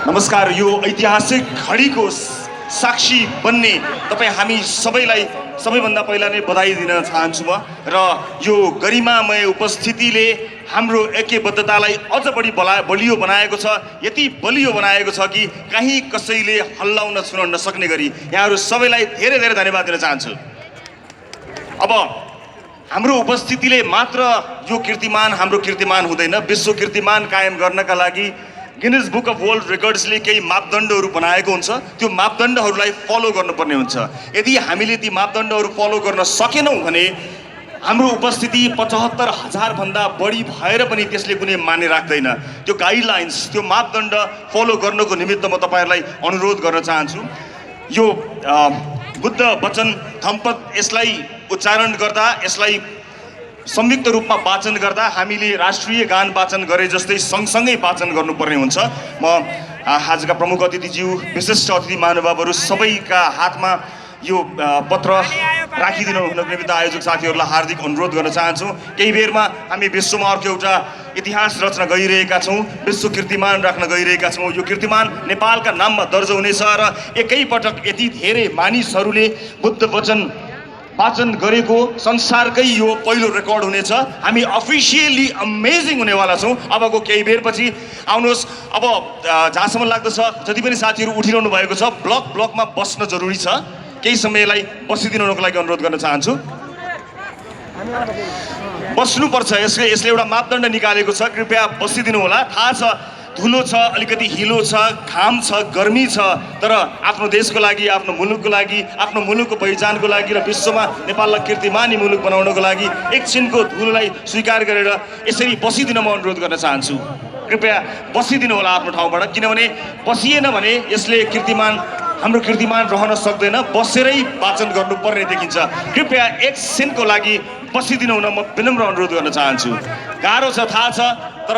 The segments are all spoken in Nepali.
नमस्कार। यो ऐतिहासिक घडीको साक्षी बन्ने तपाईँ हामी सबैलाई सबैभन्दा पहिला नै बधाई दिन चाहन्छु म। र यो गरिमामय उपस्थितिले हाम्रो ऐक्यबद्धतालाई अझ बढी बलियो बनाएको छ। यति बलियो बनाएको छ कि कहीँ कसैले हल्लाउन छुन नसक्ने गरी यहाँहरू सबैलाई धेरै धेरै धन्यवाद दिन चाहन्छु। अब हाम्रो उपस्थितिले मात्र यो कीर्तिमान हाम्रो कीर्तिमान हुँदैन, विश्व कीर्तिमान कायम गर्नका लागि गिनिज बुक अफ वर्ल्ड रेकर्ड्सले केही मापदण्डहरू बनाएको हुन्छ। त्यो मापदण्डहरूलाई फलो गर्नुपर्ने हुन्छ। यदि हामीले ती मापदण्डहरू फलो गर्न सकेनौँ भने हाम्रो उपस्थिति ७५,००० भन्दा बढी भएर पनि त्यसले कुनै मान्य राख्दैन। त्यो गाइडलाइन्स, त्यो मापदण्ड फलो गर्नको निमित्त म तपाईहरुलाई अनुरोध गर्न चाहन्छु। यो बुद्ध वचन धम्पद, यसलाई उच्चारण गर्दा, यसलाई संयुक्त रूपमा वाचन गर्दा हामीले राष्ट्रिय गान वाचन गरे जस्तै सँगसँगै वाचन गर्नुपर्ने हुन्छ। म आजका प्रमुख अतिथिज्यू, विशिष्ट अतिथि महानुभावहरू सबैका हातमा यो पत्र राखिदिनु हुनको निमित्त आयोजक साथीहरूलाई हार्दिक अनुरोध गर्न चाहन्छु। केही बेरमा हामी विश्वमा अर्को एउटा इतिहास रच्न गइरहेका छौँ, विश्व कीर्तिमान राख्न गइरहेका छौँ। यो कीर्तिमान नेपालका नाममा दर्ज हुनेछ र एकैपटक यति धेरै मानिसहरूले बुद्ध वचन वाचन गरेको संसारकै यो पहिलो रेकर्ड हुनेछ। हामी अफिसियली अमेजिङ हुनेवाला छौँ। अबको केही बेरपछि आउनुहोस्। अब जहाँसम्म लाग्दछ जति पनि साथीहरू उठिरहनु भएको छ, ब्लकमा बस्न जरुरी छ। केही समयलाई बसिदिनुको लागि अनुरोध गर्न चाहन्छु। बस्नुपर्छ, यसले एउटा मापदण्ड निकालेको छ। कृपया बसिदिनु होला। थाहा छ धुलो छ, अलिकति हिलो छ, घाम छ, गर्मी छ, तर आफ्नो देशको लागि, आफ्नो मुलुकको लागि, आफ्नो मुलुकको पहिचानको लागि र विश्वमा नेपाललाई कीर्तिमानी मुलुक बनाउनको लागि एकछिनको धुलोलाई स्वीकार गरेर यसरी बसिदिन म अनुरोध गर्न चाहन्छु। कृपया बसिदिनु होला आफ्नो ठाउँबाट, किनभने बसिएन भने यसले हाम्रो कीर्तिमान रहन सक्दैन। बसेरै वाचन गर्नुपर्ने देखिन्छ। कृपया एकछिनको लागि बसिदिनु हुन म विनम्र अनुरोध गर्न चाहन्छु। गाह्रो छ, थाहा छ, तर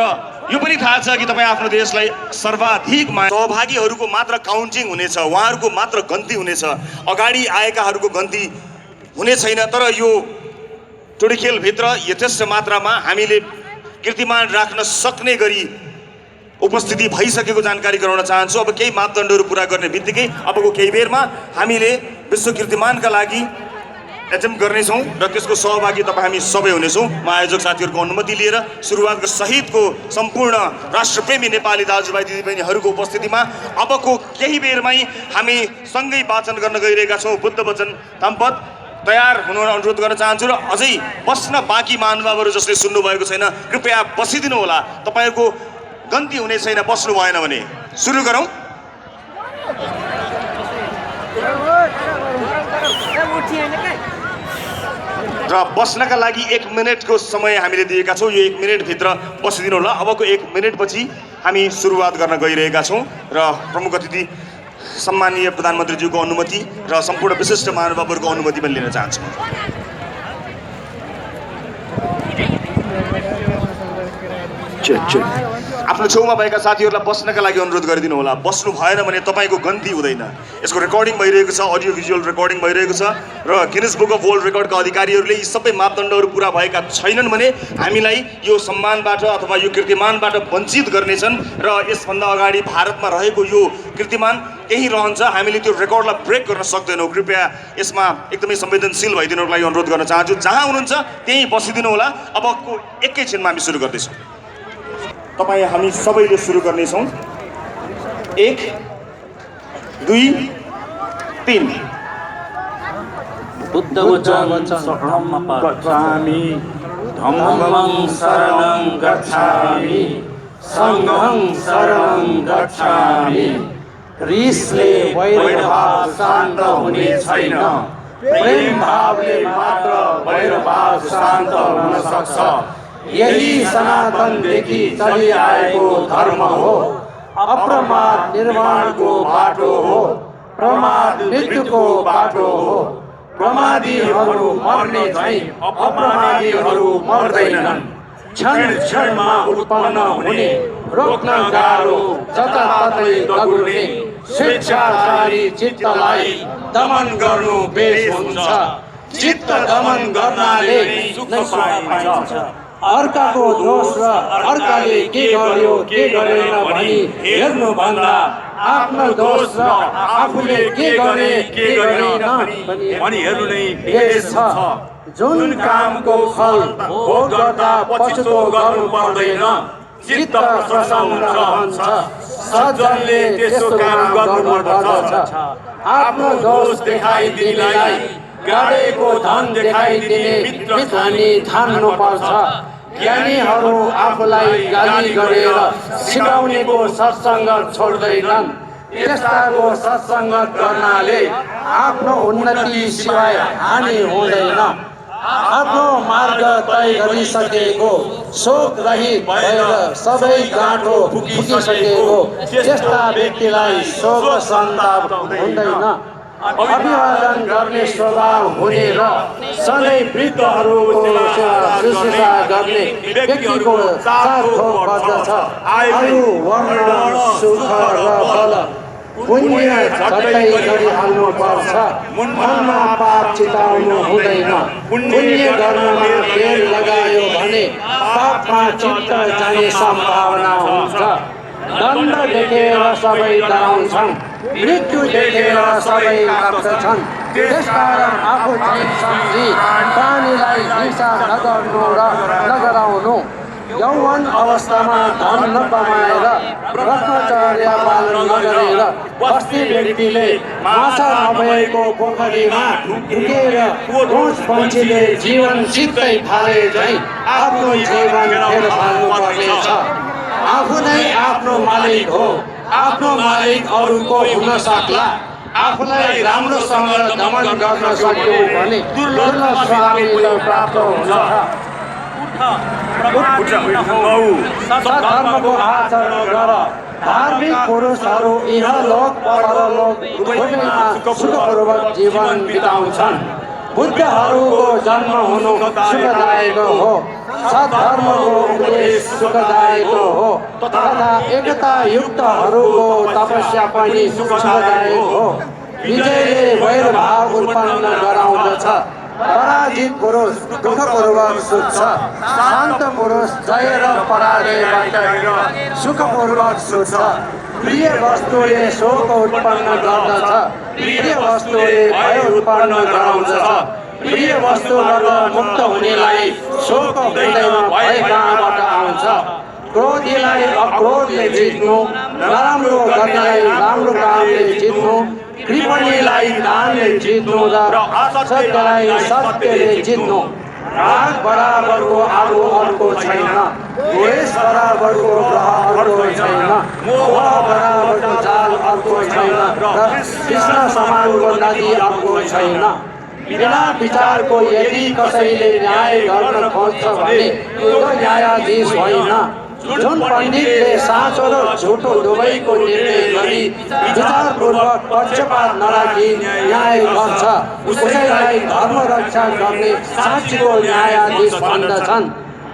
यो पनि थाहा छ कि तपाईँ आफ्नो देशलाई सर्वाधिक सहभागीहरूको मात्र काउन्टिङ हुनेछ, उहाँहरूको मात्र गन्ती हुनेछ, अगाडि आएकाहरूको गन्ती हुने छैन। तर यो टोडीखेलभित्र यथेष्ट मात्रामा हामीले कीर्तिमान राख्न सक्ने गरी उपस्थिति भइसकेको जानकारी गराउन चाहन्छु। अब केही मापदण्डहरू पुरा गर्ने बित्तिकै अबको केही बेरमा हामीले विश्व कीर्तिमानका लागि एटेम्प गर्नेछौँ र त्यसको सहभागी तपाईँ हामी सबै हुनेछौँ। म आयोजक साथीहरूको अनुमति लिएर सुरुवातको सहितको सम्पूर्ण राष्ट्रप्रेमी नेपाली दाजुभाइ दिदीबहिनीहरूको उपस्थितिमा अबको केही बेरमै हामी सँगै वाचन गर्न गइरहेका छौँ बुद्ध वचन धम्पद। तयार हुन अनुरोध गर्न चाहन्छु र अझै बस्न बाँकी महानुभावहरू जसले सुन्नुभएको छैन कृपया बसिदिनु होला। तपाईँहरूको गन्ती हुने छैन बस्नु भएन भने। सुरु गरौँ। र बस्नका लागि 1 मिनेटको समय हामीले दिएका छौँ। यो 1 मिनेटभित्र बसिदिनु होला। अबको 1 मिनेटपछि हामी सुरुवात गर्न गइरहेका छौँ र प्रमुख अतिथि सम्माननीय प्रधानमन्त्रीज्यूको अनुमति र सम्पूर्ण विशिष्ट महानुभावहरूको अनुमति पनि लिन चाहन्छु। आफ्नो छेउमा भएका साथीहरूलाई बस्नका लागि अनुरोध गरिदिनु होला। बस्नु भएन भने तपाईँको गन्ती हुँदैन। यसको रेकर्डिङ भइरहेको छ, अडियो भिजुअल रेकर्डिङ भइरहेको छ र गिनिज बुक अफ वर्ल्ड रेकर्डका अधिकारीहरूले यी सबै मापदण्डहरू पुरा भएका छैनन् भने हामीलाई यो सम्मानबाट अथवा यो कीर्तिमानबाट वञ्चित गर्नेछन् र यसभन्दा अगाडि भारतमा रहेको यो कीर्तिमान त्यही रहन्छ। हामीले त्यो रेकर्डलाई ब्रेक गर्न सक्दैनौँ। कृपया यसमा एकदमै संवेदनशील भइदिनुको लागि अनुरोध गर्न चाहन्छु। जहाँ हुनुहुन्छ त्यहीँ बसिदिनु होला। अबको एकैछिनमा हामी सुरु गर्दैछौँ। तपाईँ हामी सबैले सुरु गर्नेछौँ। 1 2 3। बुद्ध वचन शरणं गच्छामि, धम्मं शरणं गच्छामि, सङ्घं शरणं गच्छामि। रिसले वैरभाव शान्त हुने छैन, प्रेम भावले मात्र वैरभाव शान्त हुन सक्छ। यही सनातनदेखि चलिआएको धर्म हो। अप्रमाद निर्माणको बाटो हो, प्रमाद मृत्युको बाटो हो। प्रमादीहरू मर्ने झैँ अप्रमादीहरू मर्दैनन्। क्षण क्षणमा उत्पन्न हुने, रोक्न गाह्रो, जताततै दगुर्ने स्वेच्छाचारी चित्तलाई दमन गर्नु बेस हुन्छ। चित्त दमन गर्नाले सुख पाइन्छ। अर्काको दोष र अर्काले के गर्यो के गरेन भनी हेर्नुभन्दा आफ्नो दोष र आफूले के गरे के गरेन भनी हेर्नु नै बेस छ। जुन कामको फल भोग गर्दा पछुतो गर्नु पर्दैन, चित्त प्रसन्न रहन्छ, सज्जनले त्यसो काम गर्नुपर्दछ। आफ्नो दोष देखाइदिनेलाई गाडेको धन देखाइदिने मित्रहानी ठान्नुपर्छ। ज्ञानीहरू आफूलाई गाली गरेर सिकाउनेको सत्सङ्ग छोड्दैनन्। त्यस्ताको सत्सङ्ग गर्नाले आफ्नो उन्नति सिवाय हानि हुँदैन। आफ्नो मार्ग तय गरिसकेको, शोक रहित भएर सबै गाँठो फुकिसकेको त्यस्ता व्यक्तिलाई शोक सन्ताप हुँदैन। अभिवादन गर्ने स्वभाव हुने र सधैँ वृद्धहरूको शुश्रूषा गर्ने व्यक्तिको चार थोक पर्दछ। आयु, वर्ण, सुख र बल पुण्य झट्टै गरिहाल्नु पर्छ। मनमा पाप चिताउनु हुँदैन। पुण्य गर्नमा बेर लगायो भने पापमा चित्त जाने सम्भावना हुन्छ। दण्ड देखेर सबै डराउँछन्, मृत्यु देखेर सबै काप्छन्। त्यसकारण आफू चाहिँ सम्झी प्राणीलाई हिंसा नगर्नु र नगराउनु। यौवन अवस्थामा धन नकमाएर ब्रह्मचर्य पालन नगरेर बस्ती व्यक्तिले माछा नभएको पोखरीमा ढुकेर रोज पन्छीले जीवन सित्तै थाले झैँ आफ्नो जीवन फेर फाल्नुपर्नेछ। आफू नै आफ्नो मालिक हो। आफ्नो मालिक अरूको हुन सक्ला। आफूलाई राम्रोसँग दमन गर्न सक्यो भने दुर्लभ स्वामित्व प्राप्त हुन्छ। सद्धर्मको आचरण गर। धार्मिक पुरुषहरू इहलोक परलोक दुवैमा सुखपूर्वक जीवन बिताउँछन्। बुद्धहरूको जन्म हुनु सुखदायक हो। सद्धर्मको उपदेश सुखदायक हो तथा एकता युक्तहरूको तपस्या पनि सुखदायक हो। विजयले वैरभाव उत्पन्न गराउँदछ। पराजित पुरुष दुःखपूर्वक सुत्छ। शान्त पुरुष जय र पराजयबाट सुखपूर्वक सुत्छ। प्रिय वस्तुले शोक उत्पन्न गर्दछ। प्रिय वस्तुले भय उत्पन्न गराउँदछ। प्रिय वस्तुबाट मुक्त हुनेलाई शोक हुँदैन, भय कहाँबाट आउँछ। क्रोधीलाई अक्रोधले जित्नु, नराम्रो गर्नेलाई राम्रो कामले जित्नु, कृपणीलाई दानले जित्नु र असत्यलाई सत्यले जित्नु। राग बराबरको आगो अर्को छैन। द्वेष बराबरको ग्रह अर्को छैन। मोह बराबरको जाल अर्को छैन र कृष्ण समानको नदी अर्को छैन। बिना विचारको यदि कसैले न्याय गर्न खोज्छ भने त्यो न्यायाधीश होइन। जुन पण्डितले साँचो र झुटो दुवैको निर्णय गरी विचारपूर्वक पक्षपात नराखी न्याय गर्छ, उसैलाई धर्म रक्षा गर्ने साँचीको न्यायाधीश भन्दछन्।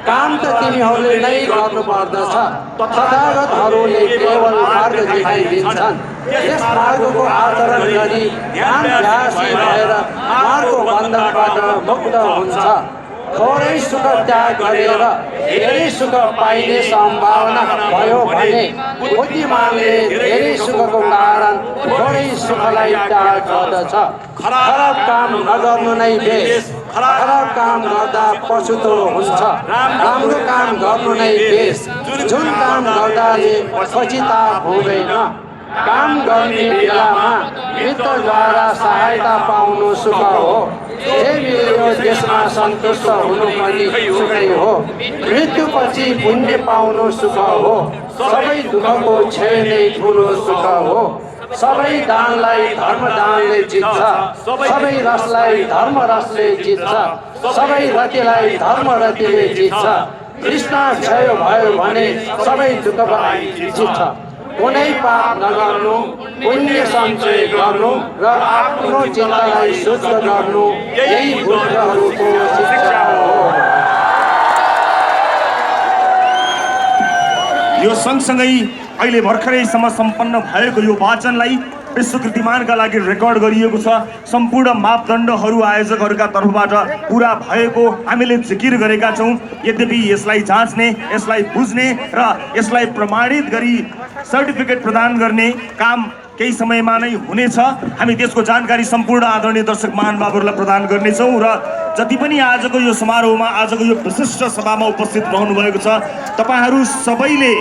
काम त तिनीहरूले नै गर्नुपर्दछ। तथागतहरूले केवल मार्ग देखाइदिन्छन्। यस मार्गको आचरण गरी ज्ञानभ्यासी भएर मार्गको बन्धनबाट मुक्त हुन्छ। थोरै सुख त्याग गरेर धेरै सुख पाइने सम्भावना भयो भने बुद्धिमानले धेरै सुखको कारण थोरै सुखलाई त्याग गर्दछ। खराब काम नगर्नु नै बेस। खराब काम गर्दा पछुतो हुन्छ। राम्रो काम गर्नु नै बेस। जुन काम गर्दाले पछिताप हुँदैन। काम गर्ने बेलामा मित्रद्वारा सहायता पाउनु सुख हो। जे मिल्यो त्यसमा सन्तुष्ट हुनु पनि सुखै हो। मृत्युपछि पुण्य पाउनु सुख हो। सबै दुःखको क्षय नै ठुलो सुख हो। सबै दानलाई धर्मदानले जित्छ। सबै रसलाई धर्म रसले जित्छ। सबै रतिलाई धर्म रतिले जित्छ। तृष्णा क्षय भयो भने सबै दुःखलाई जित्छ। कुनै पाप नगर्नु, पुण्य सञ्चय गर्नु र आफ्नो चिन्तालाई शुद्ध गर्नु यही बुद्धहरूको शिक्षा हो। यो सँगसँगै अहिले भर्खरैसम्म सम्पन्न भएको यो वाचनलाई विश्व कीर्तिमानका लागि रेकर्ड गरिएको छ। सम्पूर्ण मापदण्डहरू आयोजकहरूका तर्फबाट पुरा भएको हामीले जिकिर गरेका छौँ। यद्यपि यसलाई जाँच्ने, यसलाई बुझ्ने र यसलाई प्रमाणित गरी सर्टिफिकेट प्रदान गर्ने काम केही समयमा नै हुनेछ। हामी त्यसको जानकारी सम्पूर्ण आदरणीय दर्शक महानुभावहरूलाई प्रदान गर्नेछौँ र जति पनि आजको यो समारोहमा, आजको यो विशिष्ट सभामा उपस्थित रहनुभएको छ, तपाईँहरू सबैले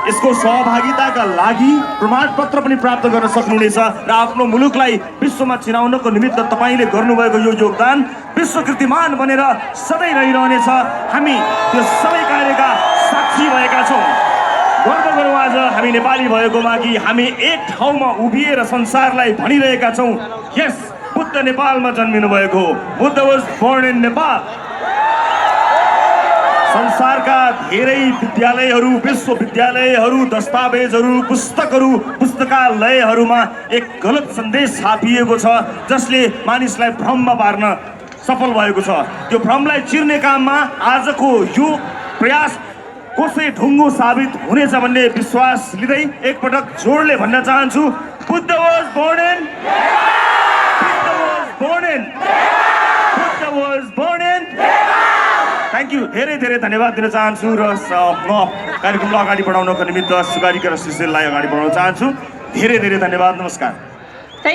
यसको सहभागिताका लागि प्रमाणपत्र पनि प्राप्त गर्न सक्नुहुनेछ र आफ्नो मुलुकलाई विश्वमा चिनाउनको निमित्त तपाईँले गर्नुभएको यो योगदान विश्व कीर्तिमान बनेर सधैँ रहिरहनेछ। हामी त्यो सबै कार्यका साक्षी भएका छौँ। गर्व गरौँ आज हामी नेपाली भएकोमा कि हामी एक ठाउँमा उभिएर संसारलाई भनिरहेका छौँ, यस, बुद्ध नेपालमा जन्मिनु भएको हो। Buddha was born in Nepal. संसारका धेरै विद्यालयहरू, विश्वविद्यालयहरू, दस्तावेजहरू, पुस्तकहरू, पुस्तकालयहरूमा एक गलत सन्देश छापिएको छ जसले मानिसलाई भ्रममा पार्न सफल भएको छ। त्यो भ्रमलाई चिर्ने काममा आजको यो प्रयास कसै ढुङ्गो साबित हुनेछ भन्ने विश्वास लिँदै एकपटक जोडले भन्न चाहन्छु, Buddha was born in, Buddha was born in, Buddha was born in. Thank you. धेरै धेरै धन्यवाद दिन चाहन्छु र म कार्यक्रमलाई अगाडि बढाउनको निमित्त सुगारिका र सुशीललाई अगाडि बढाउन चाहन्छु। धेरै धेरै धन्यवाद। नमस्कार।